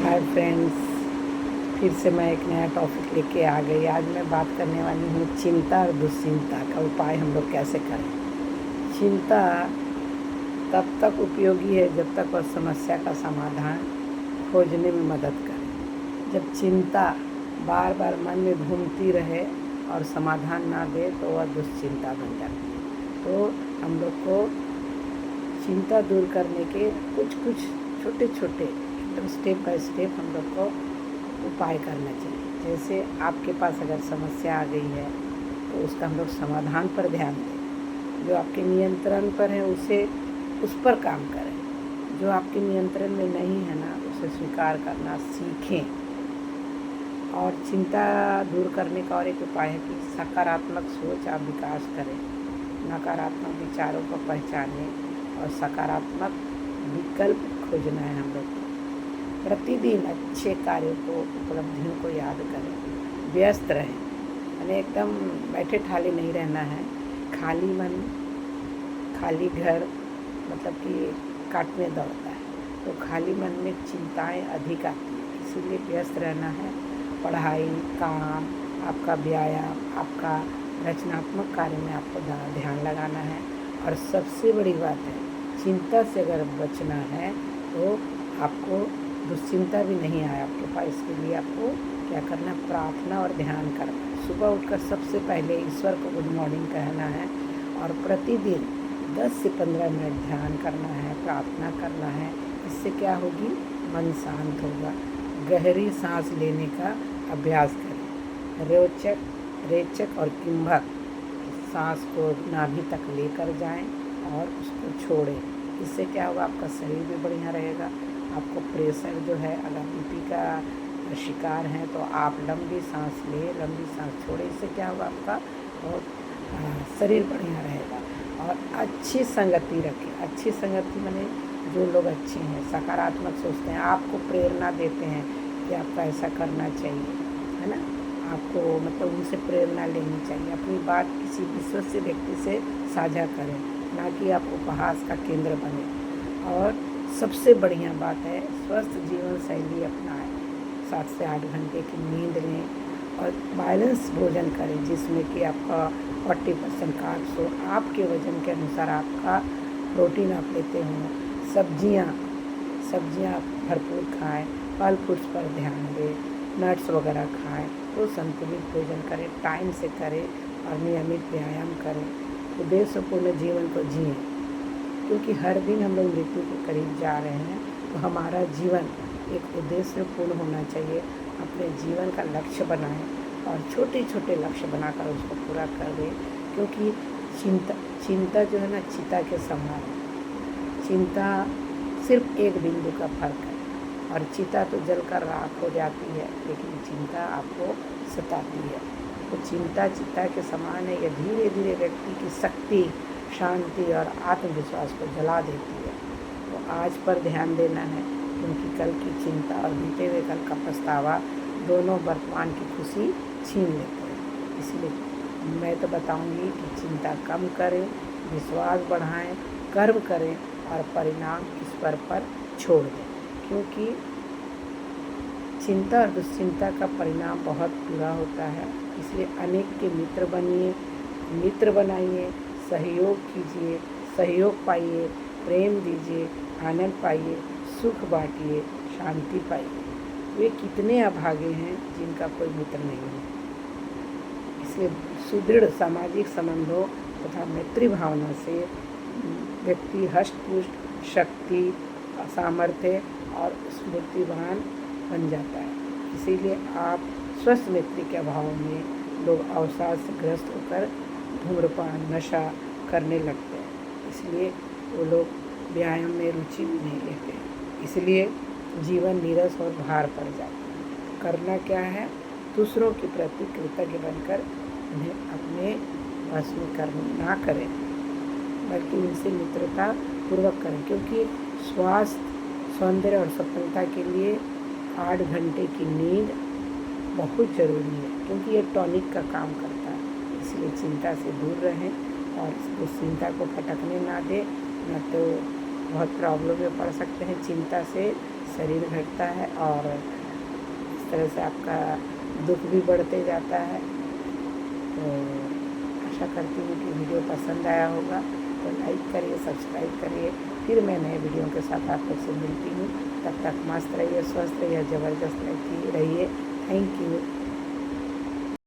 Hi friends, फिर से मैं एक नया टॉपिक लेके आ गई। आज मैं बात करने वाली हूँ चिंता और दुश्चिंता का उपाय हम लोग कैसे करें। चिंता तब तक उपयोगी है जब तक वह समस्या का समाधान खोजने में मदद करे। जब चिंता बार बार मन में घूमती रहे और समाधान ना दे तो वह दुश्चिंता बन जाती है। तो हम लोग को चिंता दूर करने के कुछ छोटे छोटे एकदम स्टेप बाय स्टेप हम लोग को उपाय करना चाहिए। जैसे आपके पास अगर समस्या आ गई है तो उसका हम लोग समाधान पर ध्यान दें। जो आपके नियंत्रण पर है उस पर काम करें। जो आपके नियंत्रण में नहीं है ना, उसे स्वीकार करना सीखें। और चिंता दूर करने का और एक उपाय है कि सकारात्मक सोच आप विकास करें। नकारात्मक विचारों को पहचानें और सकारात्मक विकल्प खोजना है हम लोग को। प्रतिदिन अच्छे कार्यों को, उपलब्धियों को याद करें। व्यस्त रहें, यानी एकदम बैठे ठाले नहीं रहना है। खाली मन खाली घर मतलब कि काटने दौड़ता है, तो खाली मन में चिंताएं अधिक आती हैं। इसीलिए व्यस्त रहना है। पढ़ाई, काम, आपका व्यायाम, आपका रचनात्मक कार्य में आपको ध्यान लगाना है। और सबसे बड़ी बात है, चिंता से अगर बचना है तो आपको दुश्चिंता भी नहीं आए आपके पास। इसके लिए आपको क्या करना है, प्रार्थना और ध्यान करना है। सुबह उठकर सबसे पहले ईश्वर को गुड मॉर्निंग कहना है और प्रतिदिन 10 से 15 मिनट ध्यान करना है, प्रार्थना करना है। इससे क्या होगी, मन शांत होगा। गहरी सांस लेने का अभ्यास करें। रेचक और किंभक सांस को नाभि तक लेकर जाएं और उसको छोड़ें। इससे क्या होगा, आपका शरीर भी बढ़िया रहेगा। आपको प्रेशर जो है, अगर बीपी का शिकार हैं तो आप लंबी सांस लें, लंबी सांस छोड़ें। इससे क्या होगा, आपका बहुत शरीर बढ़िया रहेगा। और अच्छी संगति रखें। अच्छी संगति माने जो लोग अच्छे हैं, सकारात्मक सोचते हैं, आपको प्रेरणा देते हैं कि आपको ऐसा करना चाहिए, है ना। आपको मतलब उनसे प्रेरणा लेनी चाहिए। अपनी बात किसी विश्वसनीय व्यक्ति से साझा करें, ना कि आप उपहास का केंद्र बने। और सबसे बढ़िया बात है, स्वस्थ जीवन शैली अपनाएं। 7 से 8 घंटे की नींद लें और बैलेंस भोजन करें, जिसमें कि आपका 40% कार्ब्स हो। आपके वजन के अनुसार आपका प्रोटीन आप लेते हो। सब्जियाँ भरपूर खाएं। फल फ्रूट्स पर ध्यान दें। नट्स वगैरह खाएं। तो संतुलित भोजन करें, टाइम से करें और नियमित व्यायाम करें। उद्देश्यपूर्ण जीवन को जिएं, क्योंकि हर दिन हम लोग मृत्यु के करीब जा रहे हैं। तो हमारा जीवन एक उद्देश्यपूर्ण होना चाहिए। अपने जीवन का लक्ष्य बनाएं और छोटे छोटे लक्ष्य बनाकर उसको पूरा कर दें। क्योंकि चिंता जो है ना, चिता के समान है। चिंता सिर्फ एक बिंदु का फर्क है और चिता तो जलकर राख हो जाती है, लेकिन चिंता आपको सताती है। तो चिंता चिता के समान है। ये धीरे धीरे व्यक्ति की शक्ति, शांति और आत्मविश्वास को जला देती है। तो आज पर ध्यान देना है, क्योंकि कल की चिंता और बीते हुए कल का पछतावा दोनों वर्तमान की खुशी छीन लेते हैं। इसलिए मैं तो बताऊंगी कि चिंता कम करें, विश्वास बढ़ाएं, कर्म करें और परिणाम ईश्वर पर छोड़ दें। क्योंकि चिंता और दुश्चिंता का परिणाम बहुत बुरा होता है। इसलिए अनेक के मित्र बनाइए, सहयोग कीजिए, सहयोग पाइए, प्रेम दीजिए, आनंद पाइए, सुख बांटिए, शांति पाइए। वे कितने अभागे हैं जिनका कोई मित्र नहीं है। इसलिए सुदृढ़ सामाजिक संबंधों तथा मैत्री भावना से व्यक्ति हष्ट-पुष्ट, शक्ति, सामर्थ्य और स्फूर्तिवान बन जाता है। इसीलिए आप स्वस्थ मैत्री के अभाव में लोग अवसाद से ग्रस्त होकर धूम्रपान, नशा करने लगते हैं। इसलिए वो लोग व्यायाम में रुचि भी नहीं लेते। इसलिए जीवन नीरस और भार पड़ जाता है। करना क्या है, दूसरों के प्रति कृतज्ञ बनकर उन्हें अपने वश में ना करें, बल्कि उनसे मित्रता पूर्वक करें। क्योंकि स्वास्थ्य, सौंदर्य और सफलता के लिए 8 घंटे की नींद बहुत ज़रूरी है, क्योंकि ये टॉनिक का काम करता है। इसलिए चिंता से दूर रहें और उस चिंता को फटकने ना दें, न तो बहुत प्रॉब्लम में पड़ सकते हैं। चिंता से शरीर घटता है और इस तरह से आपका दुख भी बढ़ते जाता है। तो आशा करती हूँ कि वीडियो पसंद आया होगा, तो लाइक करिए, सब्सक्राइब करिए। फिर मैं नए वीडियो के साथ आप लोग से मिलती हूँ। तब तक मस्त रहिए, स्वस्थ रहिए, ज़बरदस्त रहिए। Thank you.